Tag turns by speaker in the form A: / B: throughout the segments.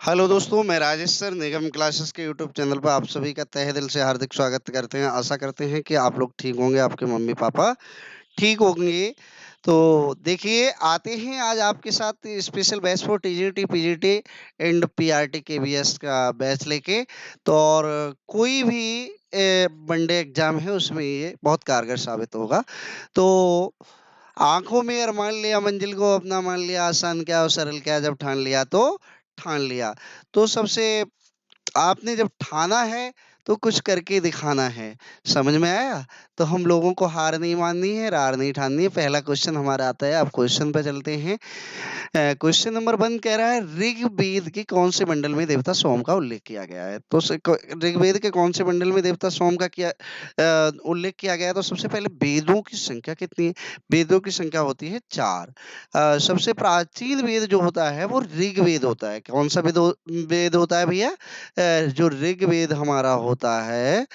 A: Hello दोस्तों, मैं Rajesh sir निगम classes के यूट्यूब चैनल पर आप सभी का तहे दिल से हार्दिक स्वागत करते हैं। आशा करते हैं कि आप लोग ठीक होंगे, आपके मम्मी-पापा ठीक होंगे। तो देखिए, आते हैं आज आपके साथ special batch for TGT, PGT and PRT KVS का बैच लेके। तो और कोई भी वनडे एग्ज़ाम है, उसमें ये बहुत कारगर साबित होगा। तो आँखों में अरमान लिया मंजिल को अपना मान लिया, आसान क्या और सरल क्या, जब ठान लिया तो ठान लिया। तो सबसे आपने जब ठाना है तो कुछ करके दिखाना है। समझ में आया? तो हम लोगों को हार नहीं माननी है, रार नहीं ठाननी है। पहला क्वेश्चन हमारा आता है, अब क्वेश्चन पे चलते हैं। क्वेश्चन नंबर 1 कह रहा है, ऋग्वेद के कौन से मंडल में देवता सोम का उल्लेख किया गया है? तो ऋग्वेद के कौन से मंडल में देवता सोम का उल्लेख किया गया है? तो सबसे पहले वेदों की संख्या कितनी है? वेदों की संख्या होती है 4। सबसे प्राचीन वेद जो होता है वो ऋग्वेद होता है। कौन सा वेद होता है भैया? जो ऋग्वेद हमारा होता है,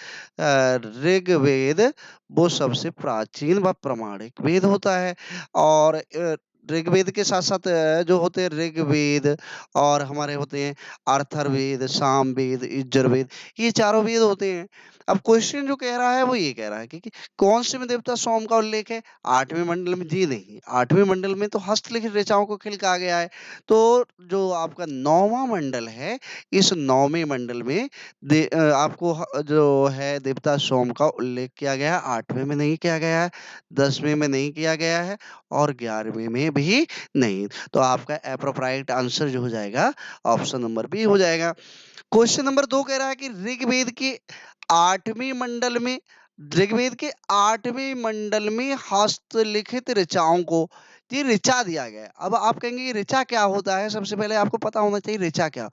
A: ऋग्वेद, वो सबसे प्राचीन व प्रामाणिक वेद होता है। और ऋग्वेद के साथ-साथ जो होते हैं ऋग्वेद, और हमारे होते हैं अथर्ववेद, सामवेद, यजुर्वेद, ये चारों वेद होते हैं। अब क्वेश्चन जो कह रहा है वो ये कह रहा है कि कौन से में देवता सोम का उल्लेख है? 8वें मंडल में? जी नहीं, 8वें मंडल में तो हस्तलिखित ऋचाओं को खिल कहा गया है। तो जो आपका 9वां मंडल है, इस 9वें मंडल में आपको जो है देवता सोम का उल्लेख किया गया है। 8वें में नहीं किया गया है, 10वें में नहीं किया गया है, और 11वें में भी नहीं। तो आपका एप्रोप्राइट आंसर जो हो जाएगा, ऑप्शन नंबर बी हो जाएगा। क्वेश्चन नंबर 2 कह रहा है कि ऋग्वेद के 8वें मंडल में, ऋग्वेद के 8वें मंडल में हस्तलिखित ऋचाओं को, ये ऋचा दिया गया है। अब आप कहेंगे ये ऋचा क्या होता है? सबसे पहले आपको पता होना चाहिए ऋचा क्या।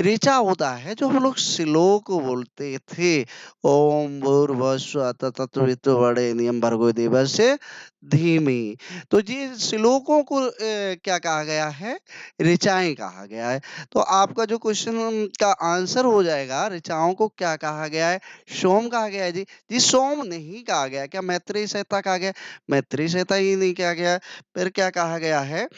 A: ऋचा होता है जो हम लोग श्लोक बोलते थे, ओम भूर्भुवस्सुः तत्सवितुर्वरेण्यं भर्गो देवस्य धीमहि। तो ये श्लोकों को क्या कहा गया है? ऋचाएँ कहा गया है। तो आपका जो क्वेश्चन का आंसर हो जाएगा, ऋचाओं को क्या कहा गया है? सोम कहा गया है जी। जी सोम नहीं कहा गया। क्या मैत्रेयी संहिता कहा गया? मैत्रेयी संहिता ही नहीं कहा गया। फिर क्या कहा गया है?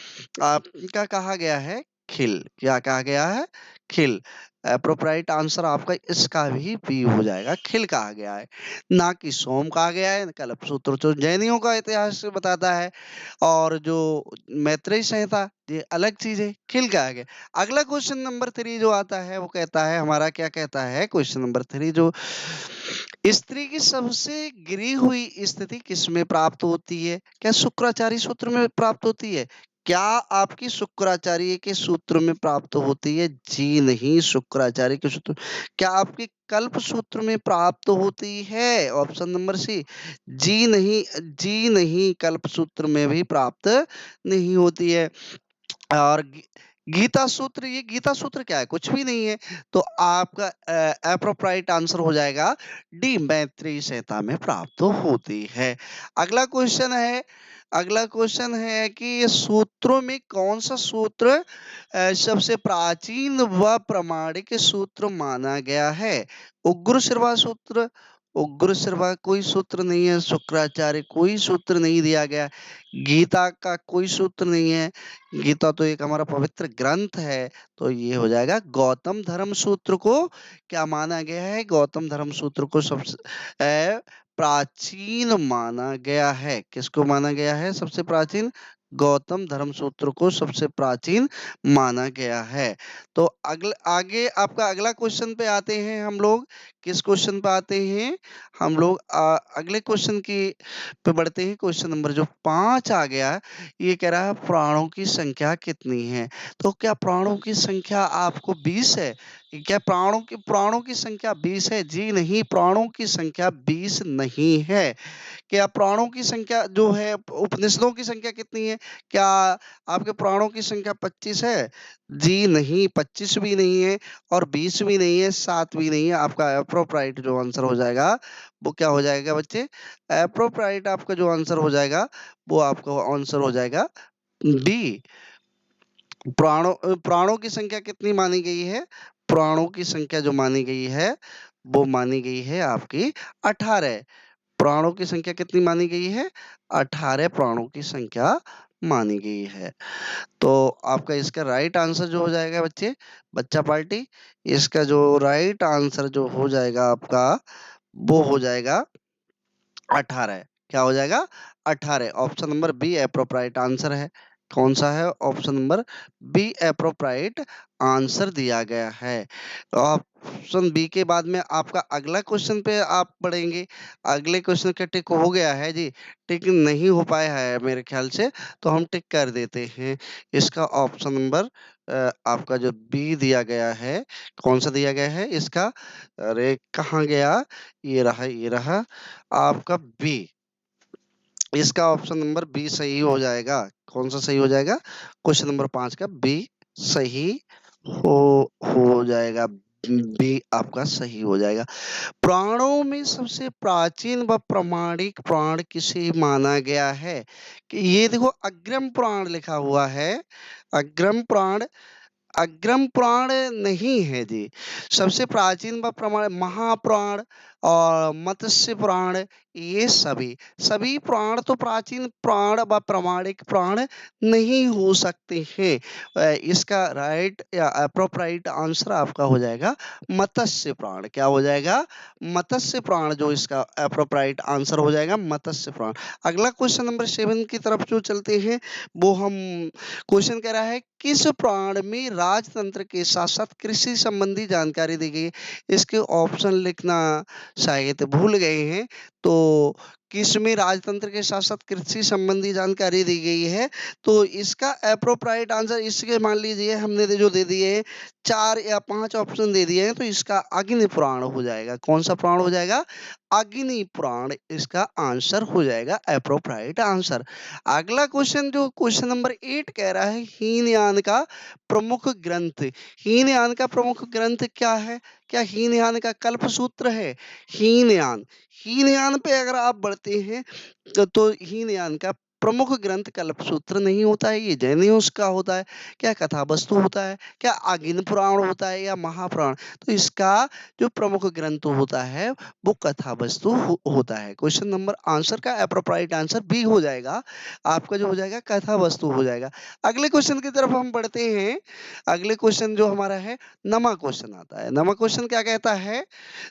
A: आपका कहा गया है खिल। क्या कहा गया है? खिल। एप्रोप्राइट आंसर आपका इसका भी बी हो जाएगा, खिल कहा गया है, ना कि सोम कहा गया है। कल्पसूत्र जो जैनियों का इतिहास बताता है, और जो मैत्रेयी संहिता, ये अलग चीज़ है, खिल कहा गया। अगला क्वेश्चन नंबर 3 जो आता है वो कहता है हमारा, क्या कहता है क्वेश्चन नंबर 3, जो स्त्री की सबसे गिरी हुई स्थिति किसमें प्राप्त होती है? क्या शुक्राचार्य सूत्र में प्राप्त होती है? क्या आपकी शुक्राचार्य के सूत्र में प्राप्त होती है? जी नहीं, शुक्राचार्य के सूत्र। क्या आपकी कल्प सूत्र में प्राप्त होती है? Option number C. जी नहीं, जी नहीं, कल्प सूत्र में भी प्राप्त नहीं होती है। और गीता सूत्र, ये गीता सूत्र क्या है? कुछ भी नहीं है। तो आपका एप्रोप्राइट आंसर हो जाएगा डी, मैत्रेयी संहिता में प्राप्त होती है। अगला क्वेश्चन है, अगला क्वेश्चन है कि ये सूत्रों में कौन सा सूत्र सबसे प्राचीन व प्रामाणिक सूत्र माना गया है? उग्र श्रवा सूत्र, उग्र श्रवा कोई सूत्र नहीं है। शुक्राचार्य कोई सूत्र नहीं दिया गया। गीता का कोई सूत्र नहीं है। गीता तो एक हमारा पवित्र ग्रंथ है। तो ये हो जाएगा गौतम धर्म सूत्र को क्या माना गया है? गौतम धर्म सूत्र को सबसे प्राचीन माना गया है। किसको माना गया है सबसे प्राचीन? गौतम धर्म सूत्र को सबसे प्राचीन माना गया है। तो आगे आपका अगला क्वेश्चन पे आते हैं हम लोग। किस क्वेश्चन पे आते हैं हम लोग? अगले क्वेश्चन की पे बढ़ते हैं। क्वेश्चन नंबर जो 5 आ गया, ये कह रहा है प्राणों की संख्या कितनी है? तो क्या प्राणों की संख्या आपको 20 है? क्या प्राणों की संख्या 20 है? जी नहीं, प्राणों की संख्या 20 नहीं है। क्या प्राणों की संख्या जो है, उपनिषदों की संख्या कितनी है? क्या आपके प्राणों की संख्या 25 है? जी नहीं, 25 भी नहीं है, और 20 भी नहीं है, 7 भी नहीं है। आपका एप्रोप्राइट जो आंसर हो जाएगा, वो क्या हो जाएगा बच्चे? एप्रोप्राइट आपका जो आंसर हो जाएगा, वो आपका आंसर हो जाएगा बी। प्राणों की संख्या कितनी मानी गई है? प्राणों की संख्या जो मानी गई है, वो मानी गई है आपकी 18। प्राणों की संख्या कितनी मानी गई है? 18 प्राणों की संख्या मानी गई है। तो आपका इसका राइट आंसर जो हो जाएगा बच्चे, बच्चा पार्टी, इसका जो राइट आंसर जो हो जाएगा आपका, वो हो जाएगा 18। क्या हो जाएगा? 18। ऑप्शन नंबर बी एप्रोप्राइट आंसर है। कौन सा है? ऑप्शन नंबर बी एप्रोप्राइट आंसर दिया गया है। ऑप्शन बी के बाद में आपका अगला क्वेश्चन पे आप पढ़ेंगे। अगले क्वेश्चन का टिक हो गया है जी, टिक नहीं हो पाया है मेरे ख्याल से, तो हम टिक कर देते हैं। इसका ऑप्शन नंबर आपका जो बी दिया गया है, कौन सा दिया गया है इसका? अरे कहाँ गया? ये रहा आपका बी। इसका ऑप्शन नंबर बी सही हो जाएगा। कौन सा सही हो जाएगा? क्वेश्चन नंबर 5 का बी सही हो हो जाएगा। बी आपका सही हो जाएगा। प्राणों में सबसे प्राचीन व प्रामाणिक प्राण किसे माना गया है? कि ये देखो अग्रम प्राण लिखा हुआ है। अग्रम प्राण, अग्रम प्राण नहीं है जी। सबसे प्राचीन व प्रमाण महाप्राण और मत्स्य प्राण, ये सभी सभी प्राण तो प्राचीन प्राण व प्रामाणिक प्राण नहीं हो सकते हैं। इसका राइट या अप्रोप्राइट आंसर आपका हो जाएगा मत्स्य प्राण। क्या हो जाएगा? मत्स्य प्राण जो इसका अप्रोप्राइट आंसर हो जाएगा, मत्स्य प्राण। अगला क्वेश्चन नंबर 7 की तरफ जो चलते हैं, वो हम क्वेश्चन कह रहा है किस प्राण में राजतंत्र के साथ साथ कृषि संबंधी जानकारी दी गई है? इसके ऑप्शन लिखना शायद भूल गए हैं। तो किस में राजतंत्र के साथ साथ कृषि संबंधी जानकारी दी गई है? तो इसका अप्रोप्राइट आंसर, इसके मान लीजिए हमने जो दे दिए हैं 4 या 5 ऑप्शन दे दिए हैं, तो इसका अग्नि पुराण हो जाएगा। कौन सा पुराण हो जाएगा? अग्नि पुराण इसका आंसर हो जाएगा, अप्रोप्राइट आंसर। अगला क्वेश्चन जो क्वेश्चन नंबर 8 कह रहा है हीनयान का प्रमुख ग्रंथ। हीनयान का प्रमुख ग्रंथ क्या है? क्या हीनयान का कल्पसूत्र है? हीनयान, हीनयान पे अगर आप बढ़ते हैं तो हीनयान का प्रमुख ग्रंथ कल्पसूत्र नहीं होता है, ये जैनियों का होता है। क्या कथा वस्तु होता है? क्या अग्नि पुराण होता है या महापुराण? तो इसका जो प्रमुख ग्रंथ होता है वो कथा वस्तु होता है। क्वेश्चन नंबर आंसर का अप्रोप्राइट आंसर बी हो जाएगा। आपका जो हो जाएगा कथा वस्तु हो जाएगा। अगले क्वेश्चन की तरफ हम बढ़ते हैं। अगले क्वेश्चन जो हमारा है, नमा क्वेश्चन आता है। नमा क्वेश्चन क्या कहता है?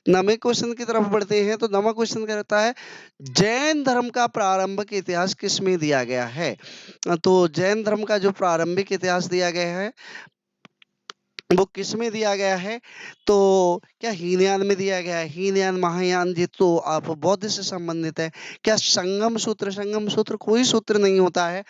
A: नवे क्वेश्चन की तरफ बढ़ते हैं तो नमा क्वेश्चन कहता है जैन धर्म का प्रारंभिक इतिहास किसमें दिया गया है? तो जैन धर्म का जो प्रारंभिक इतिहास दिया गया है वो किसमें दिया गया है? तो क्या हीनयान में दिया गया है? हीनयान महायान जी तो आप बौद्ध से संबंधित है। क्या संगम सूत्र? संगम सूत्र कोई सूत्र नहीं होता है,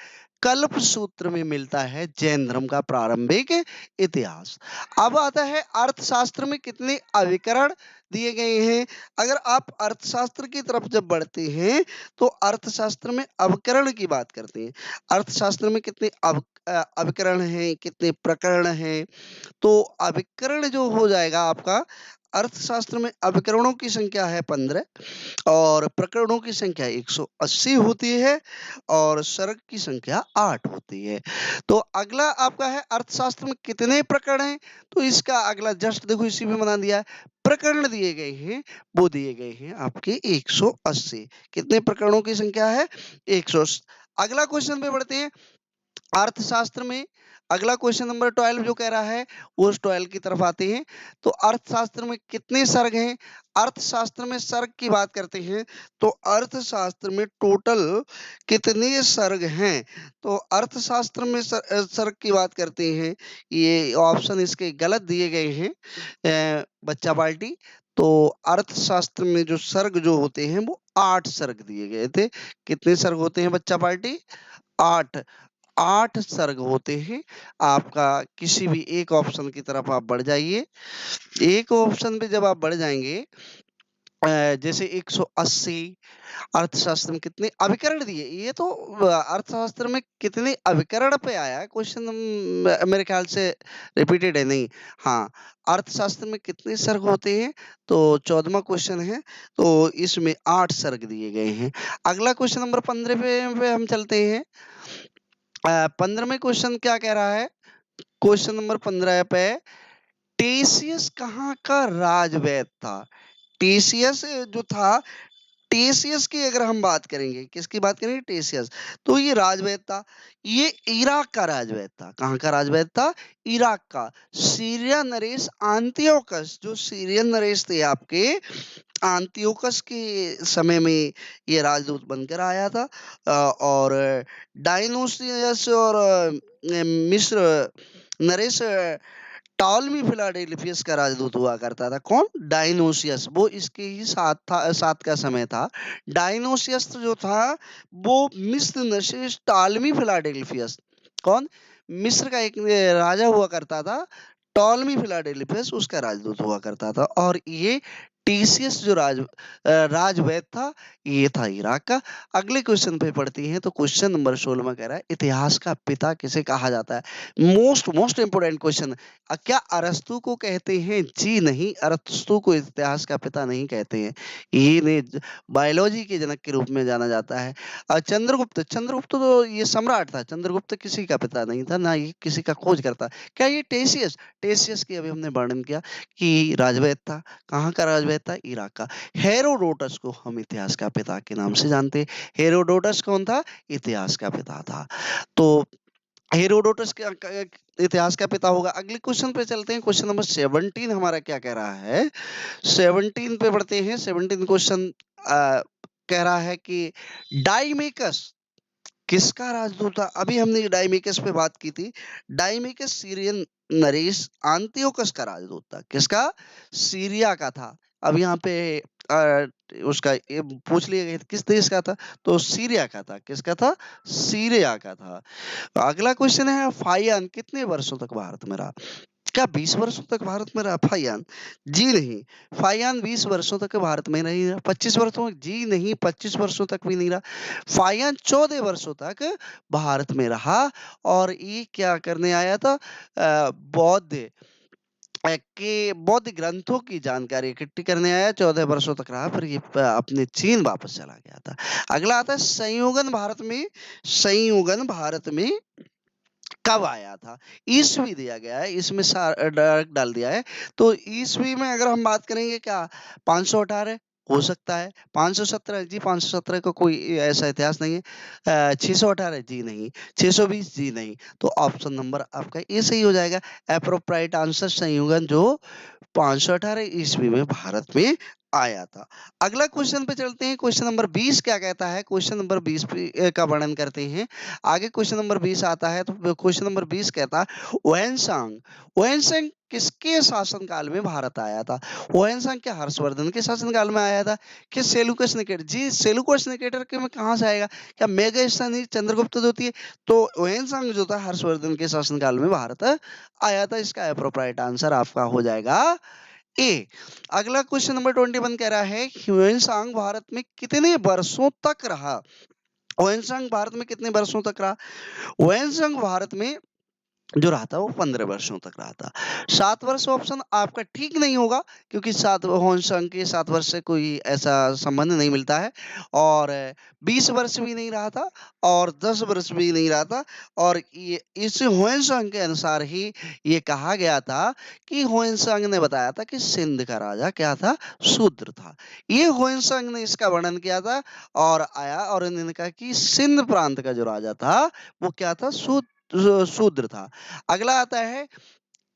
A: कल्प सूत्र में मिलता है जैन धर्म का प्रारंभिक इतिहास। अब आता है अर्थशास्त्र में कितने अभिकरण दिए गए हैं। अगर आप अर्थशास्त्र की तरफ जब बढ़ते हैं तो अर्थशास्त्र में अवकरण की बात करते हैं। अर्थशास्त्र में कितने अवकरण हैं, कितने प्रकरण हैं? तो अभिकरण जो हो जाएगा आपका, अर्थशास्त्र में अभिकरणों की संख्या है 15 और प्रकरणों की संख्या 180 होती है और सर्ग की संख्या 8 होती है। तो अगला आपका है अर्थशास्त्र में कितने प्रकरण हैं? तो इसका अगला जस्ट देखो इसी में बना दिया है, प्रकरण दिए गए हैं, वो दिए गए हैं आपके 180। कितने प्रकरणों की संख्या है? 180। अगला क्वेश्चन पे बढ़ते हैं। अर्थशास्त्र में अगला क्वेश्चन नंबर 12 जो कह रहा है, उस 12 की तरफ आते हैं। तो अर्थशास्त्र में कितने सर्ग हैं? अर्थशास्त्र में सर्ग की बात करते हैं तो अर्थशास्त्र में टोटल कितने सर्ग हैं? तो अर्थशास्त्र में सर्ग की बात करते हैं, ये ऑप्शन इसके गलत दिए गए हैं बच्चा पार्टी। तो अर्थशास्त्र में जो सर्ग जो होते हैं वो 8 सर्ग दिए गए थे। कितने सर्ग होते हैं बच्चा पार्टी? 8। 8 सर्ग होते हैं। आपका किसी भी एक ऑप्शन की तरफ आप बढ़ जाइए। एक ऑप्शन पे जब आप बढ़ जाएंगे जैसे 180, अर्थशास्त्र में कितने अभिकरण दिए, ये तो अर्थशास्त्र में कितने अभिकरण पे आया है क्वेश्चन, मेरे ख्याल से रिपीटेड है नहीं। हाँ, अर्थशास्त्र में कितने सर्ग होते हैं? तो 14वां क्वेश्चन है, तो इसमें 8 सर्ग दिए गए हैं। अगला क्वेश्चन नंबर 15 पे हम चलते हैं। 15वें क्वेश्चन क्या कह रहा है? क्वेश्चन नंबर 15 पे टीसीएस कहाँ का राजवैद्य था? टीसीएस जो था, टेशियस की अगर हम बात करेंगे, किसकी बात करेंगे? टेशियस। तो ये राजवैद था, ये इराक का राजवैद था। कहाँ का राजवैद था? इराक का। सीरिया नरेश आंतियोकस, जो सीरियन नरेश थे आपके, आंतियोकस के समय में ये राजदूत बनकर आया था। और डायनोसियस और मिस्र नरेश टॉलमी फिलाडेल्फियस का राजदूत हुआ करता था। कौन? डायनोसियस। वो इसके ही साथ का समय था। डायनोसियस जो था वो मिस्र नरेश टॉलमी फिलाडेल्फियस, कौन? मिस्र का एक राजा हुआ करता था, टॉलमी फिलाडेल्फियस, उसका राजदूत हुआ करता था। और ये टीसीएस जो राजवैद था, ये था इराक का। अगले क्वेश्चन पे पढ़ती हैं, तो क्वेश्चन नंबर 16 में कह रहा है इतिहास का पिता किसे कहा जाता है? Most most important question. क्या अरस्तु को कहते हैं? जी नहीं, अरस्तु को इतिहास का पिता नहीं कहते हैं। इन्हें बायोलॉजी के जनक के रूप में जाना जाता है। चंद्रगुप्त, चंद्रगुप्त तो ये सम्राट था, चंद्रगुप्त किसी का पिता नहीं था, ना ये किसी का खोज करता। क्या ये टेशियस? टेशियस की अभी हमने वर्णन किया कि राजवैद था। कहाँ का राजवैद था? इराक का। हेरोडोटस को हम इतिहास का पिता के नाम से जानते हैं। हेरोडोटस कौन था? इतिहास का पिता था। तो हेरोडोटस इतिहास का पिता होगा। अगले क्वेश्चन पे चलते हैं। क्वेश्चन नंबर 17 हमारा क्या कह रहा है? 17 पे बढ़ते हैं। 17 क्वेश्चन कह रहा है कि डाइमेकस किसका राजदूत था? अभी हमने डाइमेकस पे बात की थी। डाइमेकस सीरियन नरेश आंतियोकस का राजदूत था। किसका? सीरिया का था। अब यहाँ पे अ, उसका ये पूछ लिया गया किस देश का था, तो सीरिया का था। किसका था? सीरिया का था। अगला क्वेश्चन है, फाइयान कितने वर्षों तक भारत में रहा? क्या 20 वर्षों तक भारत में रहा फाइयान? जी नहीं, फाइयान 20 वर्षों तक भारत में नहीं रहा। 25 वर्षों? जी नहीं, 25 वर्षों तक भी नहीं रहा। फाइयान 14 वर्षों तक भारत में रहा। और ये क्या करने आया था? बौद्ध के बौद्ध ग्रंथों की जानकारी इकट्ठी करने आया। 14 वर्षों तक रहा, फिर ये अपने चीन वापस चला गया था। अगला आता है संयोगन भारत में। संयोगन भारत में कब आया था? ईस्वी दिया गया है, इसमें डायरेक्ट डाल दिया है। तो ईस्वी में अगर हम बात करेंगे, क्या 518 हो सकता है? 517? जी 517 का कोई ऐसा इतिहास नहीं है। 618? जी नहीं। 620? जी नहीं। तो ऑप्शन नंबर आपका ये सही हो जाएगा। अप्रोप्राइट आंसर संयोगन जो 518 ईस्वी में भारत में आया था। अगला क्वेश्चन पे चलते हैं। क्वेश्चन नंबर 20 क्या कहता है? क्वेश्चन नंबर 20 का वर्णन करते हैं। आगे क्वेश्चन नंबर 20 आता है, तो क्वेश्चन नंबर 20 कहता है वैनसांग। वैनसांग किसके शासनकाल में भारत आया था? वैनसांग क्या हर्षवर्धन के शासनकाल में आया था? कि सेलुकस निकेटर? जी सेलुकस निकेटर के में कहाँ से आएगा? क्या मेगास्थनीज चंद्रगुप्त होती है? तो वैनसांग जो था हर्षवर्धन के शासनकाल में भारत आया था। इसका अप्रोप्राइट आंसर आपका हो जाएगा ए। अगला क्वेश्चन नंबर 21 कह रहा है ह्यूएन भारत में कितने वर्षों तक रहा? ह्यूएन भारत में कितने वर्षों तक रहा? ह्यूएन भारत में जो रहा था वो 15 वर्षों तक रहा था। 7 वर्ष ऑप्शन आपका ठीक नहीं होगा, क्योंकि 7 होंसंग के 7 वर्ष से कोई ऐसा संबंध नहीं मिलता है। और 20 वर्ष भी नहीं रहा था, और 10 वर्ष भी नहीं रहा था। और ये इस होंसंग के अनुसार ही ये कहा गया था कि होंसंग ने बताया था कि सिंध का राजा क्या था? शूद्र था। ये होंसंग ने इसका वर्णन किया था, और आया और इन्होंने कहा कि सिंध प्रांत का जो राजा था वो क्या था? शूद्र था। अगला आता है,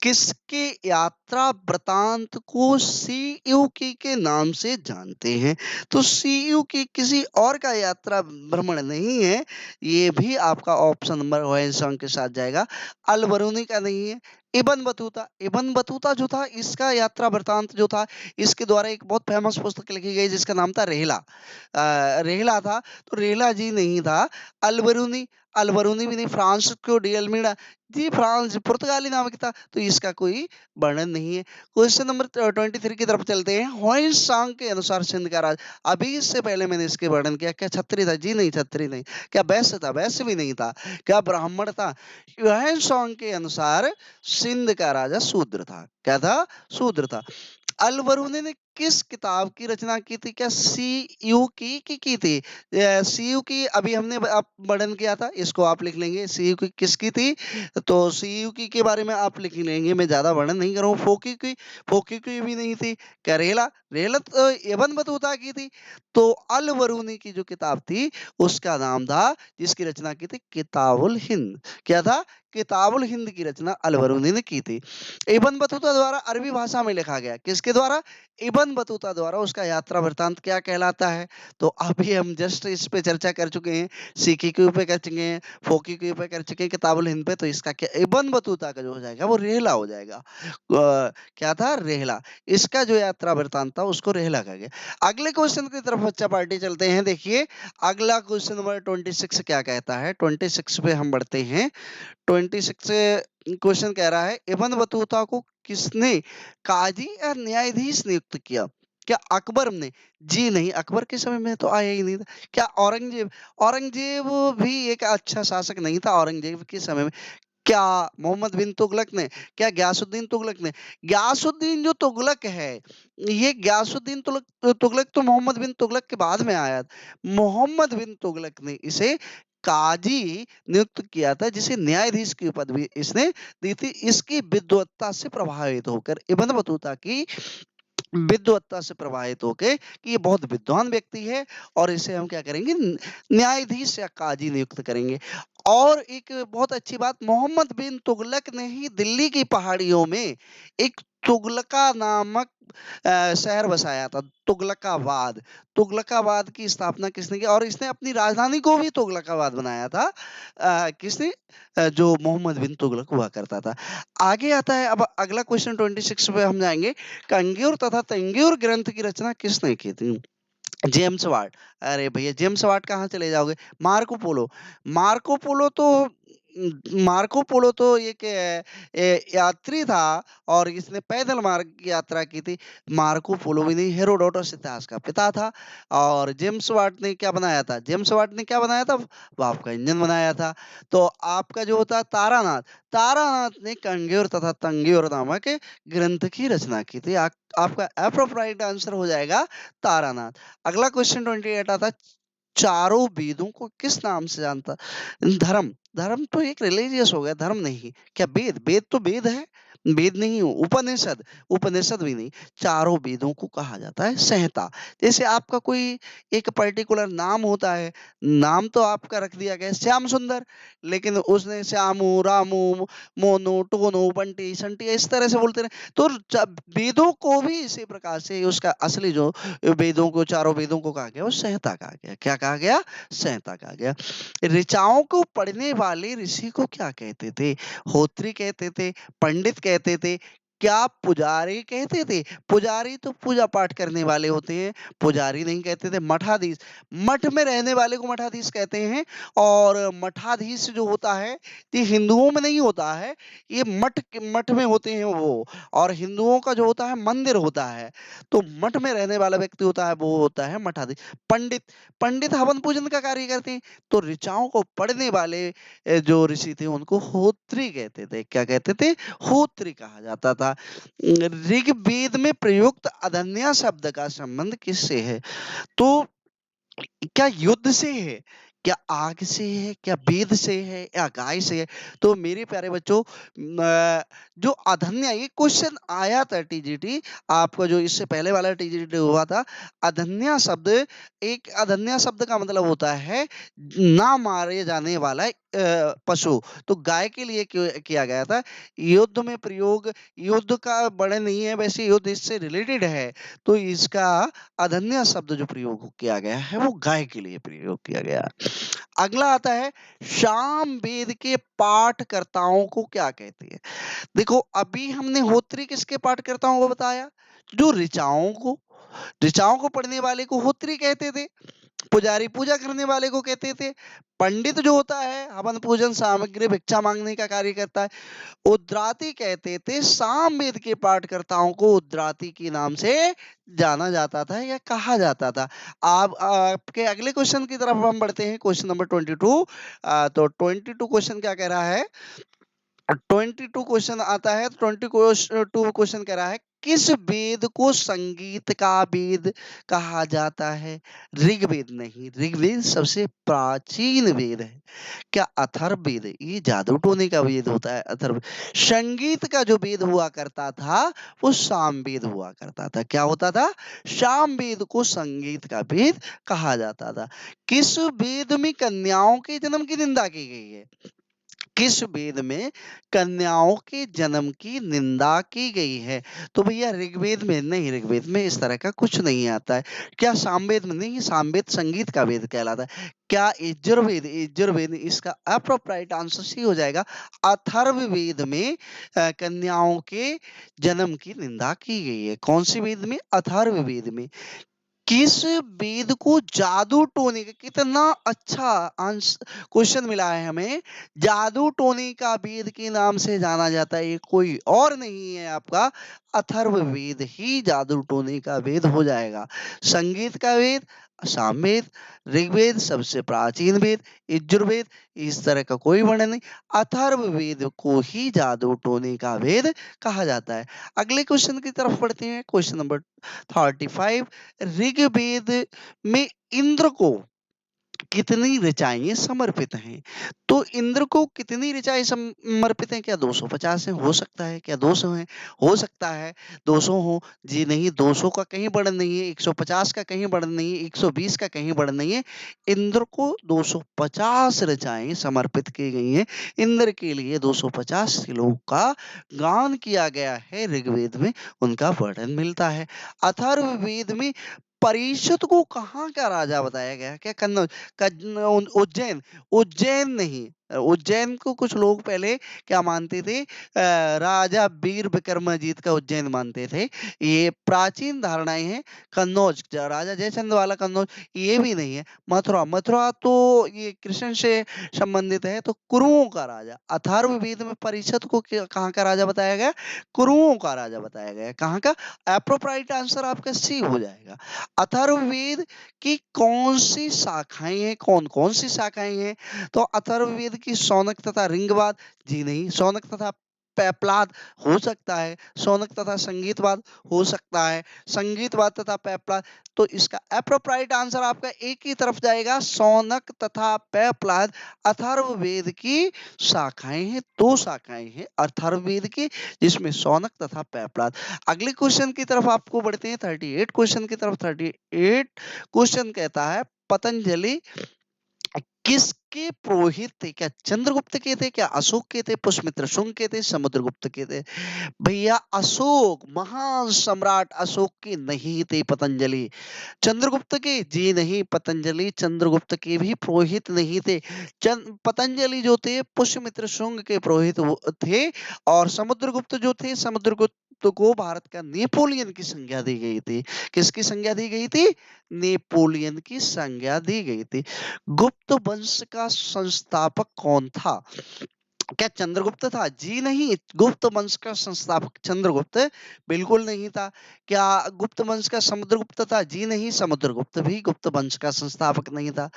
A: किसके यात्रा वृतांत को सीयूकी के नाम से जानते हैं? तो सीयूकी किसी और का यात्रा भ्रमण नहीं है। ये भी आपका ऑप्शन नंबर होएसंग के साथ जाएगा। अल बरूनी का नहीं है। इबन बतूता, इबन बतूता जो था इसका यात्रा वृतांत जो था, इसके द्वारा एक बहुत फेमस पुस्तक लिखी गई जिसका नाम था रेहला। रेहला था, तो रेहला जी नहीं था। अलबरूनी, अलबरूनी भी नहीं। फ्रांसिस्को डी अल्मीडा, जी फ्रांस पुर्तगाली नाम की था, तो इसका कोई वर्णन नहीं है। क्वेश्चन नंबर 23 की तरफ चलते हैं। होइसंग के अनुसार सिंध का राज, अभी इससे पहले मैंने इसके वर्णन किया। क्या छत्री था? जी नहीं, छत्री नहीं। क्या वैश्य था? वैश्य भी नहीं था। क्या ब्राह्मण था? होइसंग के अनुसार सिंध का राजा शूद्र था। क्या था? शूद्र था। अलबरूनी ने किस किताब की रचना की थी? क्या सीयू की थी? सीयू की अभी हमने आप वर्णन किया था, इसको आप लिख लेंगे। सीयू की किसकी थी? तो सीयू की के बारे में आप लिख लेंगे, मैं ज्यादा वर्णन नहीं करूँ। फोकी की भी नहीं थी। क्या रेला तो इब्न बतूता की थी। तो अल बरूनी की जो किताब थी उसका नाम था, जिसकी रचना की थी, किताबुल हिंद। क्या था? किताबुल हिंद की रचना अल बरूनी ने की थी। इब्न बतूता द्वारा अरबी भाषा में लिखा गया। किसके द्वारा? इब्न बतूता द्वारा। उसका यात्रा वृत्तांत क्या कहलाता है? तो अभी हम जस्ट इस पे चर्चा कर चुके हैं, सीकी के ऊपर कर चुके हैं, फोकी के ऊपर कर चुके हैं, किताबुल हिंद पे। तो इसका क्या, इब्न बतूता का जो हो जाएगा वो रेहला हो जाएगा। क्या था? रेहला। इसका जो यात्रा वृत्तांत था उसको रेहला कहा गया। अगले क्वेश्चन की तरफ बच्चा पार्टी चलते हैं। देखिए अगला क्वेश्चन नंबर 26 क्या कहता है। 26 पे हम बढ़ते हैं। 26 क्वेश्चन कह रहा है, इब्न बतूता को किसने काजी या न्यायाधीश नियुक्त किया? क्या अकबर ने? जी नहीं, अकबर के समय में तो आया ही नहीं था। क्या औरंगजेब? औरंगजेब भी एक अच्छा शासक नहीं था औरंगजेब के समय में। क्या मोहम्मद बिन तुगलक ने? क्या ग्यासुद्दीन तुगलक ने? ग्यासुद्दीन जो तुगलक है, ये ग्यासुद्दीन तुगलक तो मोहम्मद बिन तुगलक के बाद में आया। मोहम्मद बिन तुगलक ने इसे काजी नियुक्त किया था, जिसे न्यायाधीश की पदवी इसने दी थी। इसकी विद्वत्ता से प्रभावित होकर, इब्न बतूता की विद्वत्ता से प्रभावित होके कि ये बहुत विद्वान व्यक्ति है और इसे हम क्या करेंगे, न्यायाधीश या काजी नियुक्त करेंगे। और एक बहुत अच्छी बात, मोहम्मद बिन तुगलक ने ही दिल्ली की पहाड़ियों में एक तुगलका नामक शहर बसाया था। तुगलकाबाद। तुगलकाबाद की स्थापना किसने की? और इसने अपनी राजधानी को भी तुगलकाबाद बनाया था। किसने? जो मोहम्मद बिन तुगलक हुआ करता था। आगे आता है अब अगला क्वेश्चन 26 पे हम जाएंगे। कंगूर तथा तंगूर ग्रंथ की रचना किसने की थी? James Watt. अरे भैया, जेम्स वाट कहाँ चले जाओगे? Marco Polo. मार्को पोलो तो मार्को पोलो तो एक यात्री था और इसने पैदल मार्ग की यात्रा की थी। मार्को पोलो भी नहीं, हेरोडोटस इतिहास का पिता था। और जेम्स वाट ने क्या बनाया था? जेम्स वाट ने क्या बनाया था? वाप का इंजन बनाया था। तो आपका जो होता है तारानाथ, तारानाथ ने कंगूर तथा तंगूर नामक ग्रंथ की रचना की थी। आपका अप्रोप्राइट आंसर हो जाएगा तारानाथ। अगला क्वेश्चन 28 आता, चारों वेदों को किस नाम से जानता? धर्म। धर्म तो एक रिलीजियस हो गया, धर्म नहीं। क्या वेद? वेद तो वेद है, वेद नहीं हो। उपनिषद, उपनिषद भी नहीं। चारों वेदों को कहा जाता है संहिता। जैसे आपका कोई एक पर्टिकुलर नाम होता है, नाम तो आपका रख दिया गया श्याम सुंदर, लेकिन उसने श्यामू, रामू, मोनू, टोनू, बंटी, संटी इस तरह से बोलते रहे। तो वेदों को भी इसी प्रकार से उसका असली जो वेदों को, चारों वेदों को कहा गया वो संहिता कहा गया। क्या कहा गया? संहिता कहा गया। ऋचाओं को पढ़ने वाले ऋषि को क्या कहते थे? होत्री कहते थे, पंडित कहते थे, क्या पुजारी कहते थे? पुजारी तो पूजा पाठ करने वाले होते हैं, पुजारी नहीं कहते थे। मठाधीश, मठ में रहने वाले को मठाधीश कहते हैं। और मठाधीश जो होता है ये हिंदुओं में नहीं होता है, ये मठ में होते हैं वो। और हिंदुओं का जो होता है मंदिर होता है। तो मठ में रहने वाला व्यक्ति होता है वो होता है मठाधीश। पंडित, पंडित हवन पूजन का कार्य करते हैं। तो ऋचाओं को पढ़ने वाले जो ऋषि थे उनको होत्री कहते थे। क्या कहते थे? होत्री कहा जाता था। ऋग्वेद में प्रयुक्त अदन्या शब्द का संबंध किससे है? तो क्या युद्ध से है? क्या आग से है? क्या वेद से है? या गाय से है? तो मेरे प्यारे बच्चों, जो अधन्या, ये क्वेश्चन आया था टीजीटी आपका, जो इससे पहले वाला टीजीटी हुआ था। अधन्या शब्द, एक अधन्या शब्द का मतलब होता है ना मारे जाने वाला पशु। तो गाय के लिए किया गया था। युद्ध में प्रयोग, युद्ध का वर्णन नहीं है, वैसे युद्ध इससे रिलेटेड है। तो इसका अधन्या शब्द जो प्रयोग किया गया है वो गाय के लिए प्रयोग किया गया। अगला आता है, शाम वेद के पाठकर्ताओं को क्या कहते हैं? देखो अभी हमने होत्री किसके पाठकर्ताओं को बताया? जो ऋचाओं को, ऋचाओं को पढ़ने वाले को होत्री कहते थे। पुजारी पूजा करने वाले को कहते थे। पंडित जो होता है हवन पूजन सामग्री भिक्षा मांगने का कार्य करता है, उद्राती कहते थे। सामवेद के पाठकर्ताओं को उद्राती के नाम से जाना जाता था या कहा जाता था। आप आपके अगले क्वेश्चन की तरफ हम बढ़ते हैं, क्वेश्चन नंबर 22। तो 22 क्वेश्चन क्या कह रहा है? 22 क्वेश्चन आता है। 22 क्वेश्चन कह रहा है, किस वेद को संगीत का वेद कहा जाता है? ऋग्वेद नहीं, ऋग्वेद सबसे प्राचीन वेद है। क्या अथर्ववेद? ये जादू टोने का वेद होता है अथर्व। संगीत का जो वेद हुआ करता था वो सामवेद हुआ करता था। क्या होता था? सामवेद को संगीत का वेद कहा जाता था। किस वेद में कन्याओं के जन्म की निंदा की गई है? किस वेद में कन्याओं के जन्म की निंदा की गई है? तो भैया ऋग्वेद में नहीं, ऋग्वेद में इस तरह का कुछ नहीं आता है। क्या सामवेद में? नहीं, सामवेद संगीत का वेद कहलाता है। क्या यजुर्वेद? यजुर्वेद इसका अप्रोप्राइट आंसर सी हो जाएगा। अथर्ववेद में कन्याओं के जन्म की निंदा की गई है। कौन सी वेद में? अथर्ववेद में। किस वेद को जादू टोने का? कितना अच्छा आंसर क्वेश्चन मिला है हमें। जादू टोने का वेद के नाम से जाना जाता है, ये कोई और नहीं है आपका अथर्ववेद ही जादू टोने का वेद हो जाएगा। संगीत का वेद सामवेद, ऋग्वेद सबसे प्राचीन वेद, यजुर्वेद इस तरह का कोई वर्णन नहीं, अथर्ववेद को ही जादू टोने का वेद कहा जाता है। अगले क्वेश्चन की तरफ बढ़ते हैं। Question number 35। ऋग्वेद में इंद्र को कितनी ऋचाएं समर्पित हैं? तो इंद्र को कितनी ऋचाएं समर्पित हैं? क्या 250 है? हो सकता है। क्या 200 है? हो सकता है 200 हो। जी नहीं, 200 का कहीं वर्णन नहीं है, 150 का कहीं वर्णन नहीं है, 120 का कहीं वर्णन नहीं है। इंद्र को 250 ऋचाएं समर्पित की गई हैं। इंद्र के लिए 250 श्लोक का गान किया गया है, ऋग्वेद में उनका वर्णन मिलता है। अथर्ववेद में परीक्षित को कहाँ का राजा बताया गया? क्या कन्नौज? उज्जैन? उज्जैन नहीं, उज्जैन को कुछ लोग पहले क्या मानते थे? राजा वीर विक्रमाजीत का उज्जैन मानते थे। ये प्राचीन धारणाएं हैं। कन्नौज राजा जयचंद वाला कन्नौज ये भी नहीं है। मथुरा? मथुरा तो ये कृष्ण से संबंधित है, तो कुरुओं का राजा। अथर्ववेद में परीक्षित को कहाँ का राजा बताया गया? कुरुओं का राजा बताया गया। कहाँ का? अप्रोप्राइट आंसर आपका सी हो जाएगा। अथर्ववेद की कौन सी शाखाएं हैं? कौन कौन सी शाखाएं हैं? तो अथर्ववेद की शौनक तथा रिंगवाद? जी नहीं, शौनक तथा पेपलाद हो सकता है। शौनक तथा संगीतवाद हो सकता है। संगीतवाद तथा पेपलाद, तो इसका अप्रोप्राइट आंसर आपका एक ही तरफ जाएगा, शौनक तथा पेपलाद अथर्ववेद की शाखाएं हैं। दो शाखाएं हैं अथर्ववेद की, जिसमें शौनक तथा पेपलाद। अगले क्वेश्चन की तरफ आपको बढ़ते हैं, 38 क्वेश्चन की तरफ। 38 क्वेश्चन कहता है पतंजलि किसके पुरोहित थे? क्या चंद्रगुप्त के थे? क्या अशोक के थे? पुष्यमित्र शुंग के थे? समुद्रगुप्त के थे? भैया अशोक, महान सम्राट अशोक के नहीं थे पतंजलि। चंद्रगुप्त के? जी नहीं, पतंजलि चंद्रगुप्त के भी पुरोहित नहीं थे। पतंजलि जो थे पुष्यमित्र शुंग के पुरोहित थे। और समुद्रगुप्त जो थे, समुद्रगुप्त को भारत का नेपोलियन की संज्ञा दी गई थी। किसकी संज्ञा दी गई थी? नेपोलियन की संज्ञा दी गई थी। गुप्त वंश का संस्थापक कौन था? क्या चंद्रगुप्त था? जी नहीं, गुप्त वंश का संस्थापक चंद्रगुप्त बिल्कुल नहीं था। क्या गुप्त वंश का समुद्रगुप्त था? जी नहीं, समुद्रगुप्त भी गुप्त वंश का संस्थापक नहीं था।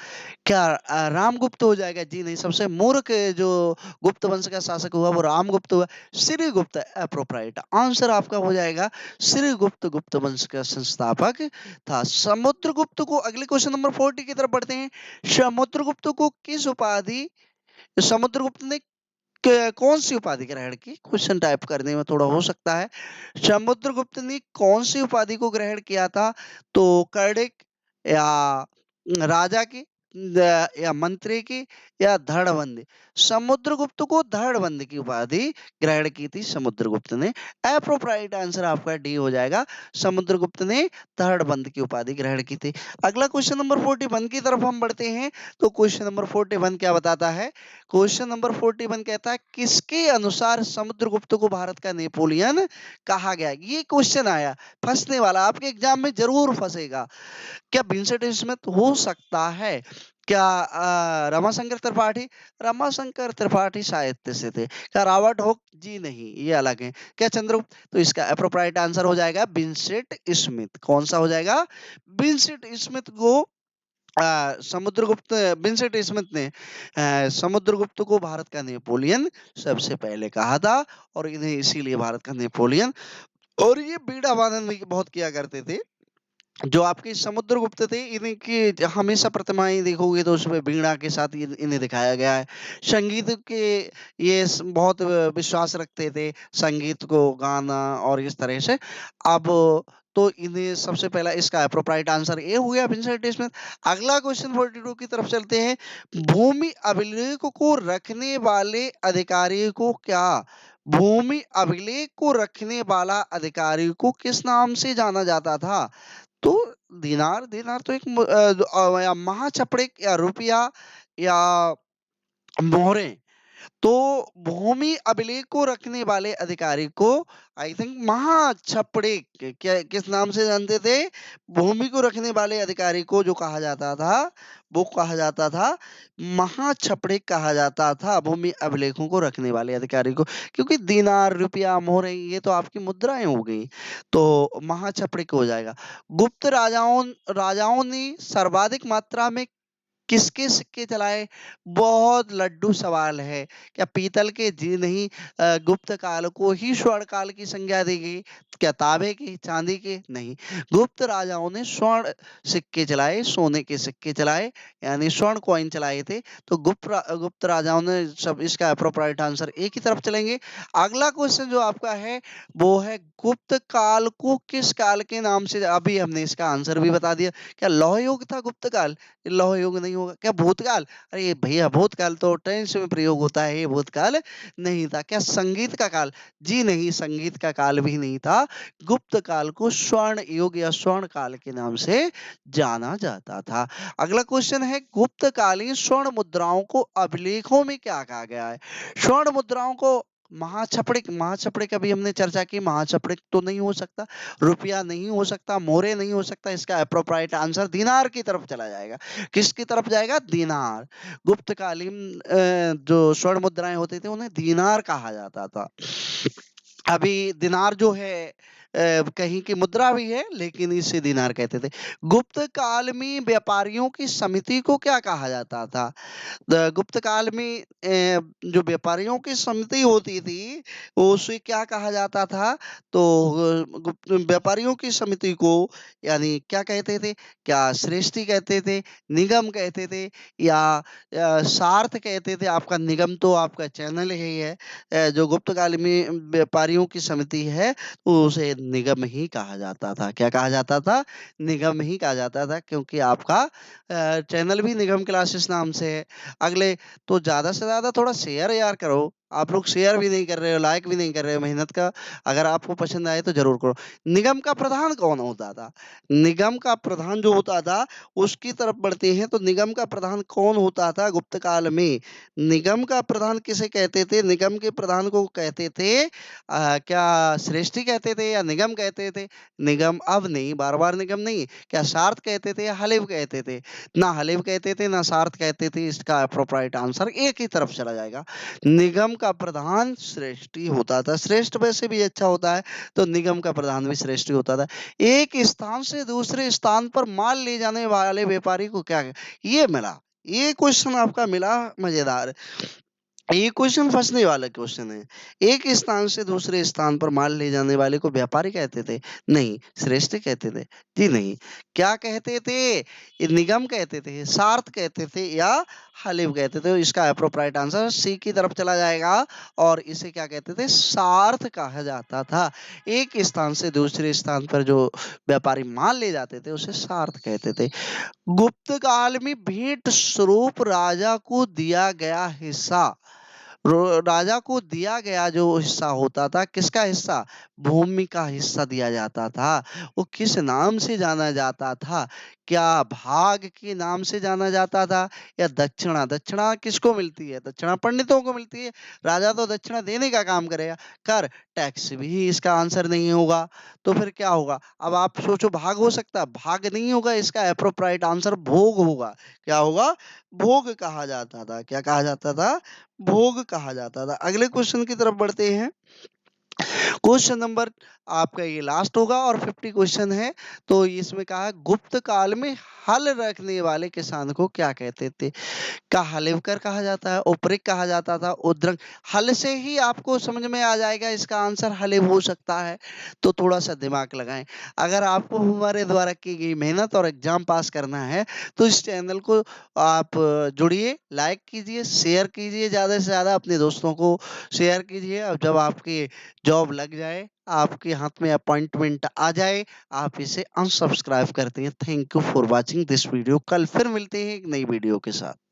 A: क्या रामगुप्त हो जाएगा? जी नहीं, सबसे मूर्ख जो गुप्त वंश का शासक हुआ वो रामगुप्त हुआ। श्रीगुप्त अप्रोप्राइट आंसर आपका हो जाएगा। श्रीगुप्त गुप्त वंश का संस्थापक था। समुद्रगुप्त को, अगले क्वेश्चन नंबर 40 की तरफ बढ़ते हैं। समुद्रगुप्त को किस उपाधि, समुद्रगुप्त ने कौन सी उपाधि ग्रहण की? क्वेश्चन टाइप करने में थोड़ा हो सकता है। समुद्रगुप्त ने कौन सी उपाधि को ग्रहण किया था? तो कर्णिक, या राजा की, या मंत्री की, या धड़बंदी? समुद्रगुप्त को धड़बंदी की उपाधि ग्रहण की थी समुद्रगुप्त ने। अप्रोप्राइट आंसर आपका डी हो जाएगा। समुद्रगुप्त ने धड़बंद की उपाधि ग्रहण की थी। अगला क्वेश्चन नंबर 41 की तरफ हम बढ़ते हैं। तो क्वेश्चन नंबर 41 क्या बताता है? क्वेश्चन नंबर 41 कहता है किसके अनुसार समुद्रगुप्त को भारत का नेपोलियन कहा गया? ये क्वेश्चन आया, फंसने वाला, आपके एग्जाम में जरूर फंसेगा। क्या विंसेंट स्मिथ हो सकता है? क्या रमाशंकर त्रिपाठी? रमाशंकर त्रिपाठी साहित्य से थे। क्या रॉबर्ट हुक? जी नहीं, ये अलग है। क्या चंद्रगुप्त? तो इसका अप्रोप्राइट आंसर हो जाएगा विंसेंट स्मिथ। कौन सा हो जाएगा? विंसेंट स्मिथ को समुद्रगुप्त, विंसेंट स्मिथ ने समुद्रगुप्त को भारत का नेपोलियन सबसे पहले कहा था, और इन्हें इसीलिए भारत का नेपोलियन और ये बीड़ा वादन भी बहुत किया करते थे। जो आपके समुद्रगुप्त थे, इनकी हमेशा प्रतिमाएं देखोगे तो उसमें वीणा के साथ इन्हें दिखाया गया है। संगीत के ये बहुत विश्वास रखते थे, संगीत को गाना और इस तरह से। अब तो इन्हें सबसे पहला इसका अप्रोप्राइट आंसर ए हो गया विंसेंट स्मिथ। अगला क्वेश्चन 42 की तरफ चलते हैं। भूमि अभिलेख को रखने वाले अधिकारी को क्या, भूमि अभिलेख को रखने वाला अधिकारी को किस नाम से जाना जाता था? तो दिनार, दिनार तो एक या महाचपड़िक या रुपया या मोहरे। तो भूमि अभिलेख को रखने वाले अधिकारी को आई थिंक महाछपड़िक, क्या किस नाम से जानते थे? भूमि को रखने वाले अधिकारी को जो कहा जाता था वो कहा जाता था महाछपड़िक कहा जाता था, भूमि अभिलेखों को रखने वाले अधिकारी को। क्योंकि दिनार, रुपया, मोहरे ये तो आपकी मुद्राएं हो गई, तो महाछपड़िक हो जाएगा। गुप्त राजाओं राजाओं ने सर्वाधिक मात्रा में किसके सिक्के चलाए? बहुत लड्डू सवाल है। क्या पीतल के? जी नहीं। गुप्त काल को ही स्वर्ण काल की संज्ञा दी गई। क्या तांबे के, चांदी के? नहीं। गुप्त राजाओं ने स्वर्ण सिक्के चलाए, सोने के सिक्के चलाए, यानी स्वर्ण कॉइन चलाए थे। तो गुप्त राजाओं ने सब, इसका अप्रोप्रिएट आंसर ए की तरफ चलेंगे। अगला क्वेश्चन जो आपका है वो है गुप्त काल को किस काल के नाम से, अभी हमने इसका आंसर भी बता दिया। क्या लौह युग था गुप्त काल? लौह युग नहीं होगा। क्या भूतकाल? अरे ये भैया भूतकाल तो टेंस में प्रयोग होता है, ये भूतकाल नहीं था। क्या संगीत का काल? जी नहीं, संगीत का काल भी नहीं था। गुप्त काल को स्वर्ण युग या स्वर्ण काल के नाम से जाना जाता था। अगला क्वेश्चन है गुप्तकालीन स्वर्ण मुद्राओं को अभिलेखों में क्या कहा गया है? स्वर्ण मुद्राओं को महाछपड़िक, महाछपड़िक अभी हमने चर्चा की, महाछपड़िक तो नहीं हो सकता, रुपया नहीं हो सकता, मोहरे नहीं हो सकता। इसका अप्रोप्रिएट आंसर दिनार की तरफ चला जाएगा। किसकी तरफ जाएगा? दिनार। गुप्तकालीन जो स्वर्ण मुद्राएं होते थे उन्हें दिनार कहा जाता था। अभी दिनार जो है कहीं की मुद्रा भी है, लेकिन इसे दिनार कहते थे। गुप्त काल में व्यापारियों की समिति को क्या कहा जाता था? गुप्त काल में जो व्यापारियों की समिति होती थी उसे क्या कहा जाता था? तो गुप्त व्यापारियों की समिति को यानी क्या कहते थे? क्या श्रेष्ठी कहते थे, निगम कहते थे, या सार्थ कहते थे? आपका निगम तो आपका चैनल ही है। जो गुप्त काल में व्यापारियों की समिति है तो उसे निगम ही कहा जाता था। क्या कहा जाता था? निगम ही कहा जाता था, क्योंकि आपका चैनल भी निगम क्लासेस नाम से है। अगले, तो ज्यादा से ज्यादा थोड़ा शेयर यार करो। आप लोग शेयर भी नहीं कर रहे हो, लाइक भी नहीं कर रहे हो मेहनत का। अगर आपको पसंद आए तो जरूर करो। निगम का प्रधान कौन होता था? निगम का प्रधान जो होता था उसकी तरफ बढ़ते हैं। तो निगम का प्रधान कौन होता था गुप्त काल में? निगम का प्रधान किसे कहते थे? निगम के प्रधान को कहते थे क्या श्रेष्ठी कहते थे या निगम कहते थे? निगम, अब नहीं, बार बार निगम नहीं। क्या सार्थ कहते थे या हलेव कहते थे? ना हलेव कहते थे ना सार्थ कहते थे। इसका अप्रोप्राइट आंसर एक ही तरफ चला जाएगा। निगम का प्रधान श्रेष्ठी होता था। श्रेष्ठ वैसे भी अच्छा होता है, तो निगम का प्रधान भी श्रेष्ठी होता था। एक स्थान से दूसरे स्थान पर माल ले जाने वाले व्यापारी को क्या, ये मिला, ये क्वेश्चन आपका मिला मजेदार। ये क्वेश्चन फंसने वाला क्वेश्चन है। एक स्थान से दूसरे स्थान पर माल ले जाने वाले को व्यापारी कहते थे? नहीं। श्रेष्ठ कहते थे? जी नहीं। क्या कहते थे? ये निगम कहते थे, सार्थ कहते थे, या हलिव कहते थे? इसका अप्रोप्राइट आंसर सी की तरफ चला जाएगा। और इसे क्या कहते थे? सार्थ कहा जाता था। एक स्थान से दूसरे स्थान पर जो व्यापारी माल ले जाते थे उसे सार्थ कहते थे। गुप्त काल में भेंट स्वरूप राजा को दिया गया हिस्सा, राजा को दिया गया जो हिस्सा होता था, किसका हिस्सा? भूमि का हिस्सा दिया जाता था। वो किस नाम से जाना जाता था? क्या भाग के नाम से जाना जाता था या दक्षिणा? दक्षिणा किसको मिलती है? दक्षिणा पंडितों को मिलती है। राजा तो दक्षिणा देने का काम करेगा। कर, टैक्स भी इसका आंसर नहीं होगा। तो फिर क्या होगा? अब आप सोचो, भाग हो सकता है? भाग नहीं होगा। इसका अप्रोप्राइट आंसर भोग होगा। क्या होगा? भोग कहा जाता था। क्या कहा जाता था? भोग कहा जाता था। अगले क्वेश्चन की तरफ बढ़ते हैं। क्वेश्चन नंबर आपका ये लास्ट होगा और 50 क्वेश्चन है। तो इसमें कहा है, गुप्त काल में हल रखने वाले किसान को क्या कहते थे? का हलेवकर कहा जाता है, उपरिक कहा जाता था, उद्रंग। हल से ही आपको समझ में आ जाएगा इसका आंसर हलेव हो सकता है। तो थोड़ा सा दिमाग लगाएं। अगर आपको हमारे द्वारा की गई मेहनत और एग्जाम पास करना है तो इस चैनल को आप जुड़िए, लाइक कीजिए, शेयर कीजिए, ज्यादा से ज्यादा अपने दोस्तों को शेयर कीजिए। अब जब आपकी जॉब लग जाए, आपके हाथ में अपॉइंटमेंट आ जाए, आप इसे अनसब्सक्राइब करते हैं। Thank you for watching this video. कल फिर मिलते हैं एक नई वीडियो के साथ।